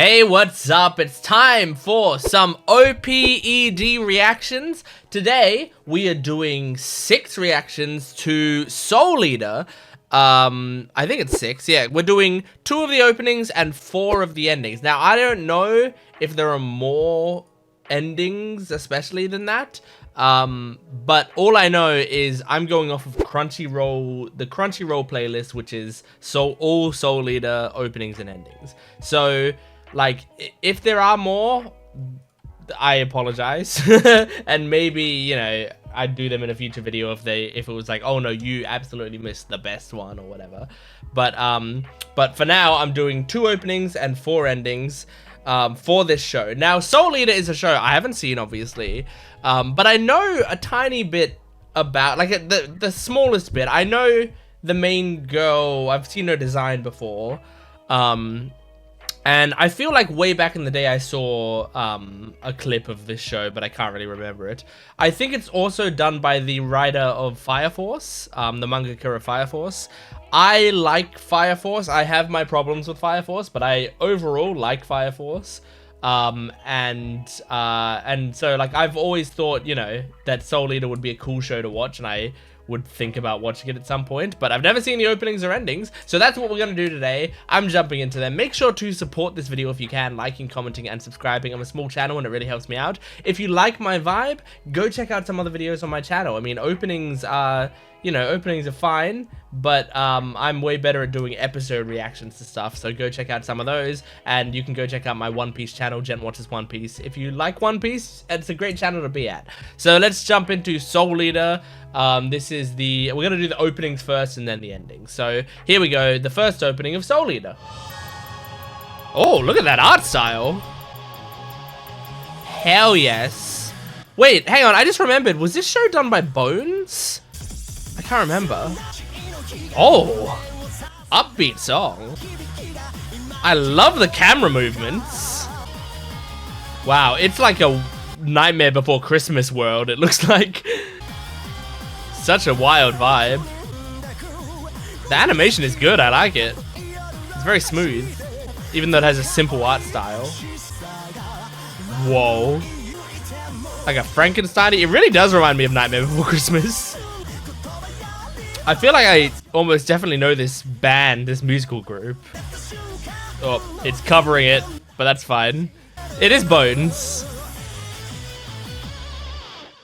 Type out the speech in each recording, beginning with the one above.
Hey, what's up? It's time for some OPED reactions. Today, we are doing 6 reactions to Soul Eater. I think it's 6. Yeah, we're doing 2 of the openings and 4 of the endings. Now, I don't know if there are more endings, especially than that. But all I know is I'm going off of Crunchyroll, the Crunchyroll playlist, which is all Soul Eater openings and endings. So, like, if there are more, I apologize. And maybe, you know, I'd do them in a future video if it was like, oh no, you absolutely missed the best one or whatever. But for now, I'm doing 2 openings and 4 endings for this show. Now, Soul Eater is a show I haven't seen, obviously, but I know a tiny bit about, like, the smallest bit. I know the main girl. I've seen her design before. And I feel like way back in the day I saw a clip of this show, but I can't really remember it. I think it's also done by the writer of Fire Force, the mangaka of Fire Force. I like Fire Force. I have my problems with Fire Force, but I overall like Fire Force. And so, like, I've always thought, you know, that Soul Eater would be a cool show to watch, and I would think about watching it at some point, but I've never seen the openings or endings, so that's what we're going to do today. I'm jumping into them. Make sure to support this video if you can, liking, commenting, and subscribing. I'm a small channel and it really helps me out. If you like my vibe, go check out some other videos on my channel. I mean, openings are, you know, openings are fine, but I'm way better at doing episode reactions to stuff, so go check out some of those, and you can go check out my One Piece channel, Gent Watches One Piece. If you like One Piece, it's a great channel to be at. So let's jump into Soul Eater. We're gonna do the openings first and then the endings. So here we go, the first opening of Soul Eater. Oh, look at that art style. Hell yes. Wait, hang on, I just remembered, was this show done by Bones? I can't remember. Oh, upbeat song. I love the camera movements. Wow, it's like a Nightmare Before Christmas world, it looks like. Such a wild vibe. The animation is good, I like it. It's very smooth, even though it has a simple art style. Whoa. Like a Frankenstein. It really does remind me of Nightmare Before Christmas. I feel like I almost definitely know this band, this musical group. Oh, it's covering it, but that's fine. It is Bones.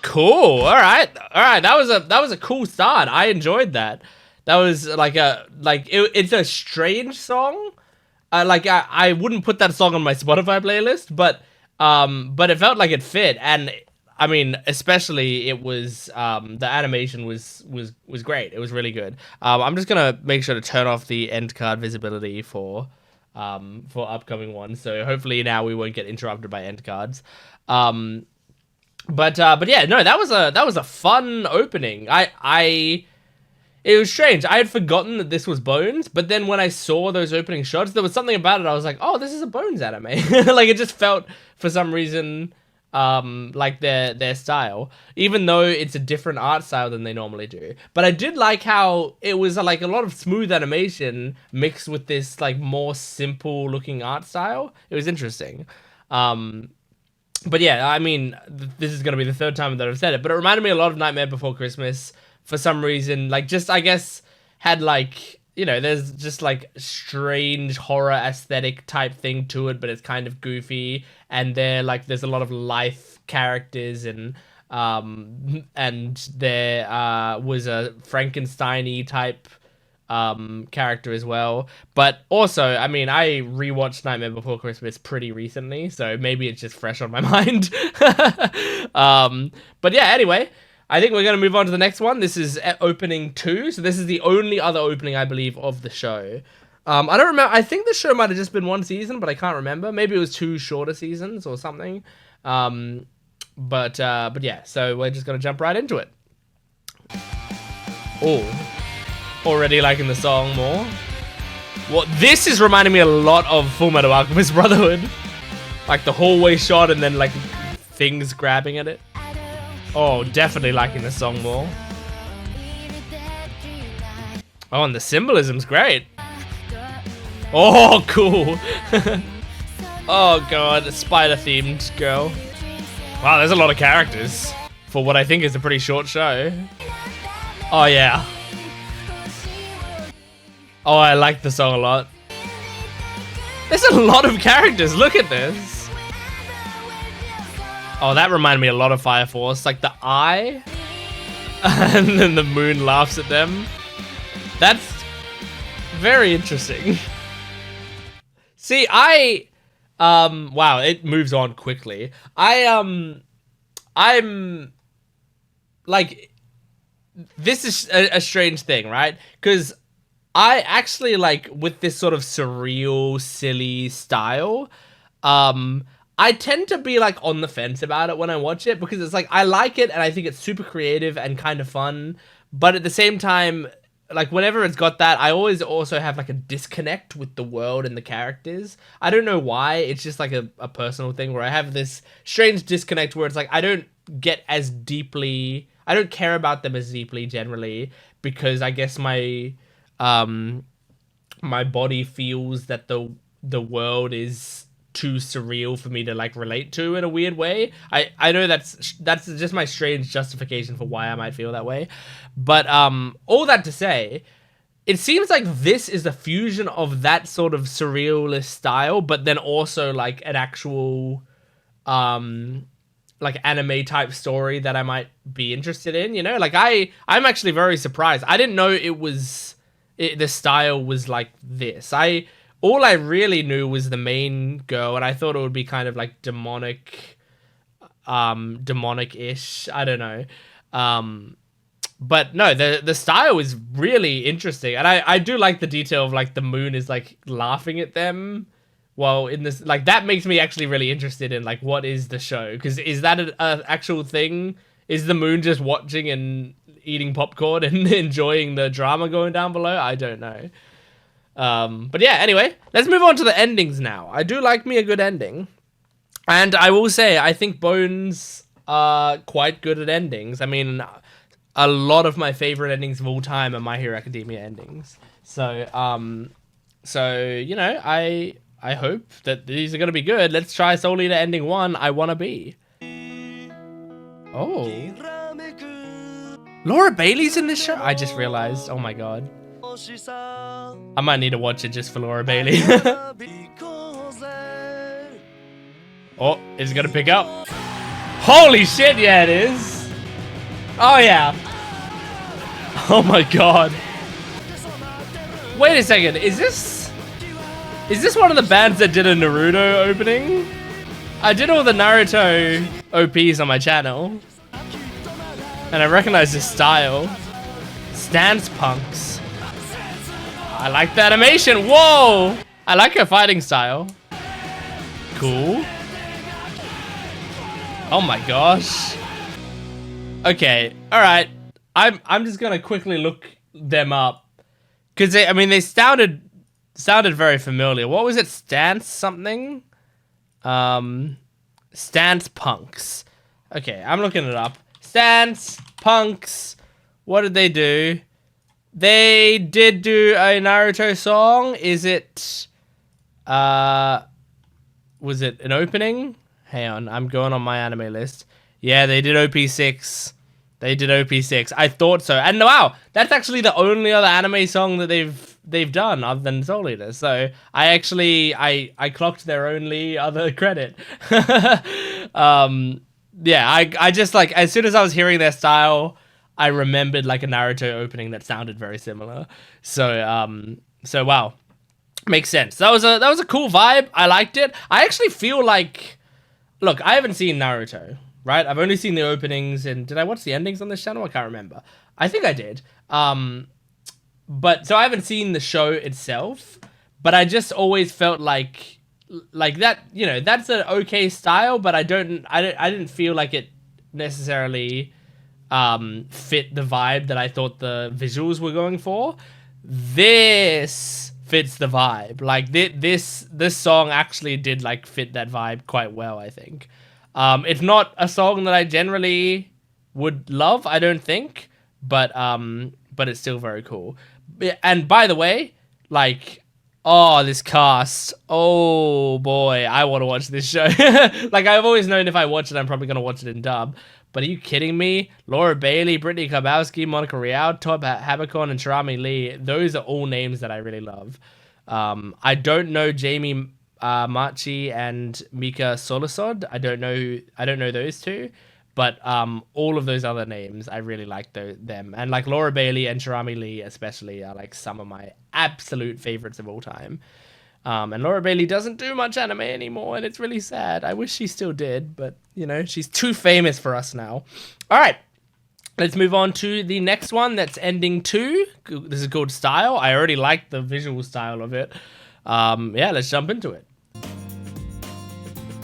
Cool. All right. That was a cool start. I enjoyed that. That was like it's a strange song. I wouldn't put that song on my Spotify playlist, but it felt like it fit, and I mean, especially it was the animation was great. It was really good. I'm just gonna make sure to turn off the end card visibility for upcoming ones. So hopefully now we won't get interrupted by end cards. But yeah, no, that was a fun opening. It was strange. I had forgotten that this was Bones, but then when I saw those opening shots, there was something about it. I was like, oh, this is a Bones anime. Like, it just felt, for some reason, like their style, even though it's a different art style than they normally do. But I did like how it was like a lot of smooth animation mixed with this like more simple looking art style. It was interesting. But yeah, I mean, this is going to be the 3rd time that I've said it, but it reminded me a lot of Nightmare Before Christmas for some reason. Like, just, I guess, had like, you know, there's just like strange horror aesthetic type thing to it, but it's kind of goofy. And there's a lot of life characters, and there was a Frankenstein-y type character as well. But also, I mean, I rewatched Nightmare Before Christmas pretty recently, so maybe it's just fresh on my mind. But yeah, anyway, I think we're going to move on to the next one. This is opening 2, so this is the only other opening, I believe, of the show. I don't remember, I think the show might have just been 1 season, but I can't remember. Maybe it was 2 shorter seasons or something. But yeah, so we're just going to jump right into it. Oh. Already liking the song more. What this is reminding me a lot of Fullmetal Alchemist Brotherhood, like the hallway shot and then like things grabbing at it. Oh, definitely liking the song more. Oh, and the symbolism's great. Oh, cool. Oh god, a spider-themed girl. Wow, there's a lot of characters for what I think is a pretty short show. Oh yeah. Oh, I like the song a lot. There's a lot of characters, look at this. Oh, that reminded me a lot of Fire Force, like the eye. And then the moon laughs at them. That's very interesting. See, wow, it moves on quickly. I'm like, this is a strange thing, right? Because I actually like, with this sort of surreal, silly style, I tend to be like on the fence about it when I watch it, because it's like, I like it and I think it's super creative and kind of fun, but at the same time, like whenever it's got that, I always also have like a disconnect with the world and the characters. I don't know why, it's just like a personal thing where I have this strange disconnect where it's like, I don't get as deeply, I don't care about them as deeply generally, because I guess my body feels that the world is too surreal for me to like relate to in a weird way. I know that's just my strange justification for why I might feel that way. But all that to say, it seems like this is a fusion of that sort of surrealist style, but then also like an actual like anime type story that I might be interested in, you know? Like I'm actually very surprised. I didn't know the style was like this. All I really knew was the main girl, and I thought it would be kind of like demonic-ish. I don't know. But no, the style is really interesting, and I do like the detail of like the moon is like laughing at them. Well, in this, like that makes me actually really interested in like what is the show, because is that an actual thing? Is the moon just watching and eating popcorn and enjoying the drama going down below? I don't know. But yeah, anyway, let's move on to the endings now. I do like me a good ending. And I will say, I think Bones are quite good at endings. I mean, a lot of my favorite endings of all time are My Hero Academia endings. So, you know, I hope that these are going to be good. Let's try Soul Eater ending 1, I Wanna Be. Oh. Laura Bailey's in this show? I just realized. Oh my god. I might need to watch it just for Laura Bailey. Oh, is it gonna pick up? Holy shit, yeah it is. Oh yeah. Oh my god. Wait a second, is this one of the bands that did a Naruto opening? I did all the Naruto OPs on my channel, and I recognize this style. Stance Punks. I like the animation. Whoa! I like her fighting style. Cool. Oh my gosh. Okay. All right. I'm just gonna quickly look them up, because I mean they sounded very familiar. What was it? Stance something? Stance Punks. Okay, I'm looking it up. Stance Punks. What did they do? They did do a Naruto song. Is it, was it an opening? Hang on, I'm going on my anime list. Yeah, they did OP6. They did OP6. I thought so. And wow, that's actually the only other anime song that they've done other than Soul Eater. So I actually, I clocked their only other credit. Yeah, I just like, as soon as I was hearing their style, I remembered like a Naruto opening that sounded very similar. So wow, makes sense. That was a cool vibe. I liked it. I actually feel like, look, I haven't seen Naruto, right? I've only seen the openings, and did I watch the endings on this channel? I can't remember. I think I did. But so I haven't seen the show itself, but I just always felt like that, you know, that's an okay style, but I didn't feel like it necessarily fit the vibe that I thought the visuals were going for. This fits the vibe. Like this song actually did like fit that vibe quite well, I think. It's not a song that I generally would love, I don't think, but it's still very cool. And by the way, like Oh, this cast. Oh boy, I want to watch this show. Like, I've always known if I watch it, I'm probably gonna watch it in dub. But are you kidding me? Laura Bailey, Brittany Karbowski, Monica Rial, Todd Habercorn, and Charami Lee. Those are all names that I really love. I don't know Jamie Marchi and Mika Solusod. I don't know those two. But all of those other names, I really like them. And like Laura Bailey and Charami Lee especially are like some of my absolute favorites of all time. And Laura Bailey doesn't do much anime anymore, and it's really sad. I wish she still did, but, you know, she's too famous for us now. All right, let's move on to the next one. That's ending 2. This is called Style. I already like the visual style of it. Yeah, let's jump into it.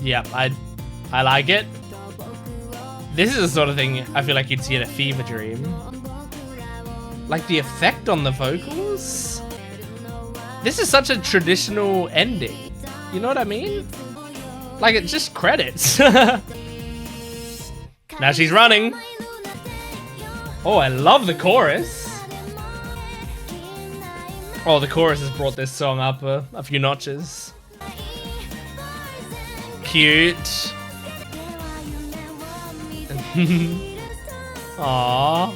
Yeah, I like it. This is the sort of thing I feel like you'd see in a fever dream. Like the effect on the vocals. This is such a traditional ending. You know what I mean? Like, it's just credits. Now she's running. Oh, I love the chorus. Oh, the chorus has brought this song up a few notches. Cute. Aww.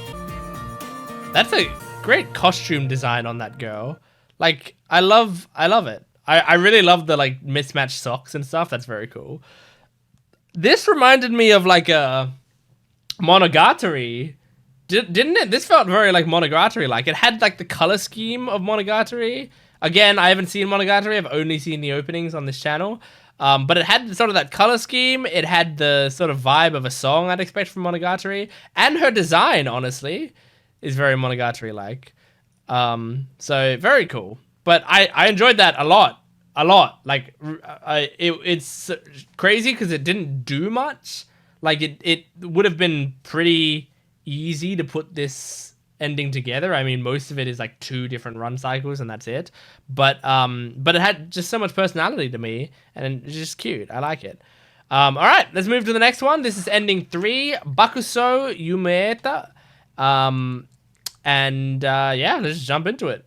That's a great costume design on that girl. Like, I love it. I really love the like mismatched socks and stuff. That's very cool. This reminded me of like a Monogatari. Didn't it? This felt very like Monogatari. Like, it had like the color scheme of Monogatari. Again, I haven't seen Monogatari. I've only seen the openings on this channel. But it had sort of that color scheme. It had the sort of vibe of a song I'd expect from Monogatari. And her design, honestly, is very Monogatari-like. So, very cool. But I enjoyed that a lot. A lot. Like, it's crazy because it didn't do much. Like, it would have been pretty easy to put this ending together. I mean, most of it is like 2 different run cycles and that's it. But it had just so much personality to me, and it's just cute. I like it. All right, let's move to the next one. This is ending 3, Bakuso Yumeeta. Yeah, let's just jump into it.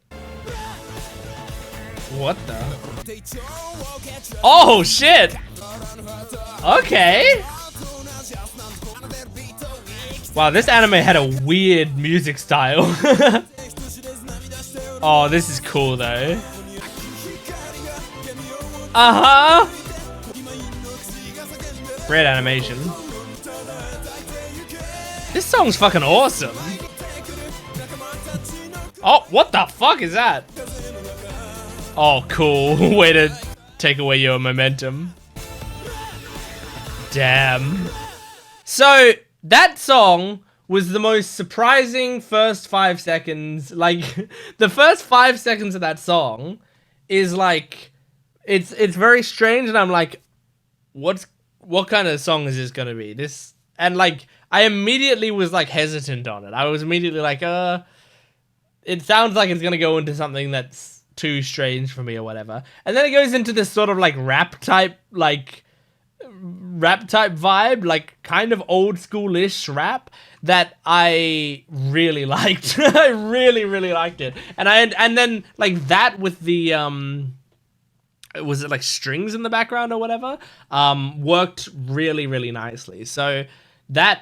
What the? Oh shit! Okay. Wow, this anime had a weird music style. Oh, this is cool though. Uh-huh. Great animation. This song's fucking awesome. Oh, what the fuck is that? Oh, cool. Way to take away your momentum. Damn. So, that song was the most surprising first 5 seconds. Like, the first 5 seconds of that song is like, it's very strange, and I'm like, what kind of song is this gonna be? This, and like, I immediately was like hesitant on it. I was immediately like, it sounds like it's gonna go into something that's too strange for me or whatever. And then it goes into this sort of like rap type vibe, like kind of old school-ish rap that I really liked. I really liked it. And then like that with the was it like strings in the background or whatever, worked really nicely. So that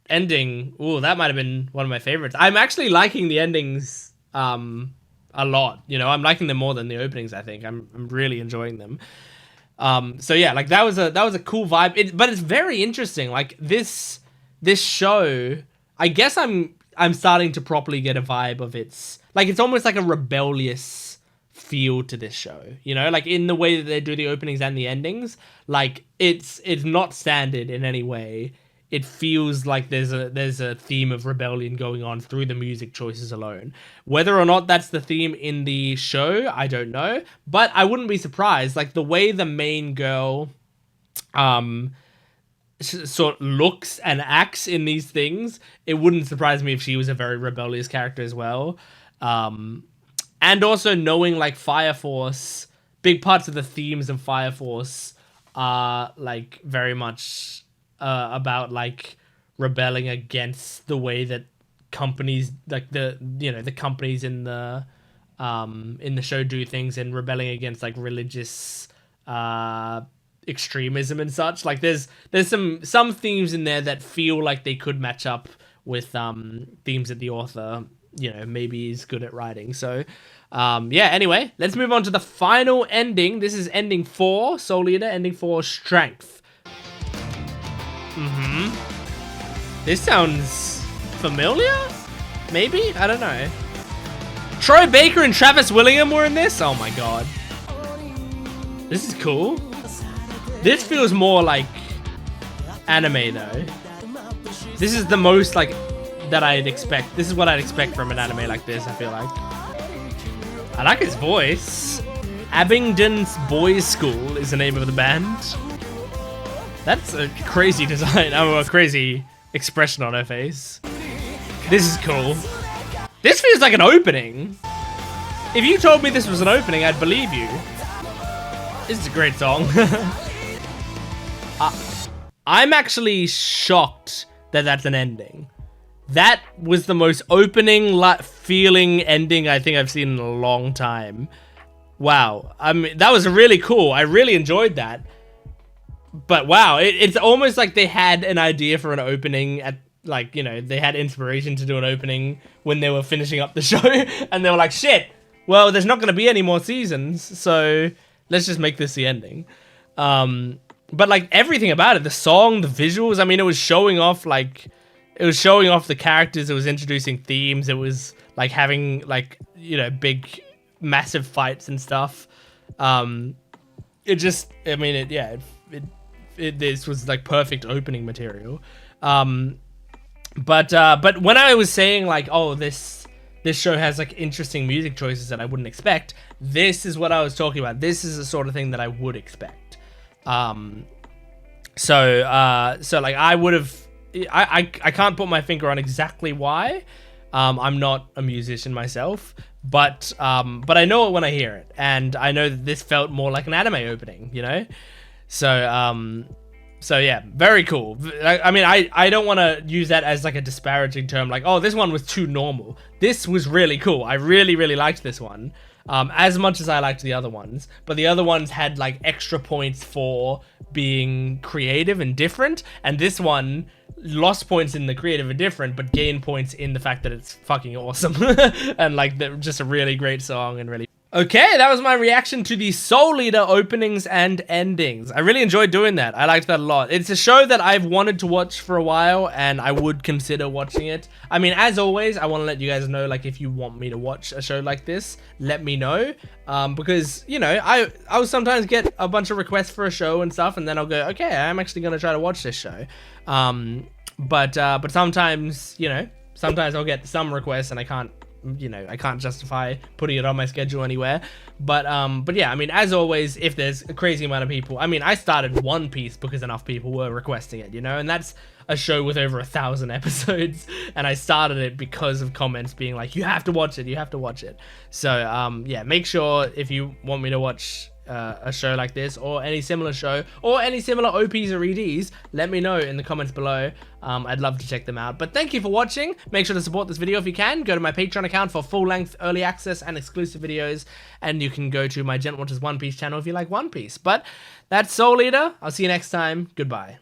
ending, ooh, that might have been one of my favorites. I'm actually liking the endings a lot. You know, I'm liking them more than the openings, I think. I'm really enjoying them. So yeah, like that was a cool vibe. But it's very interesting. Like this show, I guess I'm starting to properly get a vibe of it's almost like a rebellious feel to this show, you know, like in the way that they do the openings and the endings. Like it's not standard in any way. It feels like there's a theme of rebellion going on through the music choices alone. Whether or not that's the theme in the show, I don't know, but I wouldn't be surprised. Like the way the main girl sort of looks and acts in these things, it wouldn't surprise me if she was a very rebellious character as well. And also knowing like Fire Force, big parts of the themes of Fire Force are like very much about like rebelling against the way that companies, like the companies in the in the show do things and rebelling against like religious extremism and such. Like there's some themes in there that feel like they could match up with themes that the author, you know, maybe is good at writing. So yeah, anyway, let's move on to the final ending. This is ending 4, Soul Eater, ending 4, Strength. This sounds familiar? Maybe? I don't know. Troy Baker and Travis Willingham were in this? Oh my god. This is cool. This feels more like anime though. This is the most like that I'd expect. This is what I'd expect from an anime like this, I feel like. I like his voice. Abingdon's Boys School is the name of the band. That's a crazy design. Oh, a crazy expression on her face. This is cool. This feels like an opening. If you told me this was an opening, I'd believe you. This is a great song. I'm actually shocked that that's an ending. That was the most opening feeling ending I think I've seen in a long time. Wow. I mean, that was really cool. I really enjoyed that. But wow, it's almost like they had an idea for an opening at, like, you know, they had inspiration to do an opening when they were finishing up the show. And they were like, shit, well, there's not going to be any more seasons. So let's just make this the ending. But like everything about it, the song, the visuals, I mean, it was showing off like... It was showing off the characters, it was introducing themes, it was like having like, you know, big, massive fights and stuff. It just, I mean, this was like perfect opening material. But when I was saying like, oh, this show has like interesting music choices that I wouldn't expect, this is what I was talking about. This is the sort of thing that I would expect. So like I would have, I can't put my finger on exactly why. I'm not a musician myself, but I know it when I hear it, and I know that this felt more like an anime opening, you know. So yeah, very cool. I mean, I don't want to use that as like a disparaging term, like, oh, this one was too normal. This was really cool. I really liked this one. As much as I liked the other ones, but the other ones had like extra points for being creative and different, and this one lost points in the creative and different, but gained points in the fact that it's fucking awesome. And like, just a really great song and really... Okay, that was my reaction to the Soul Eater openings and endings. I really enjoyed doing that. I liked that a lot. It's a show that I've wanted to watch for a while, and I would consider watching it. I mean, as always, I want to let you guys know, like, if you want me to watch a show like this, let me know. Because, you know, I will sometimes get a bunch of requests for a show and stuff, and then I'll go, okay, I'm actually going to try to watch this show. But sometimes, you know, sometimes I'll get some requests and I can't, you know, I can't justify putting it on my schedule anywhere. But yeah, I mean, as always, if there's a crazy amount of people, I mean, I started One Piece because enough people were requesting it, you know, and that's a show with over 1,000 episodes, and I started it because of comments being like, you have to watch it, you have to watch it. So yeah, make sure if you want me to watch a show like this or any similar show or any similar OPs or EDs, let me know in the comments below. I'd love to check them out. But thank you for watching. Make sure to support this video if you can. Go to my Patreon account for full-length early access and exclusive videos, and you can go to my Gent Watches One Piece channel if you like One Piece. But that's Soul Eater. I'll see you next time. Goodbye.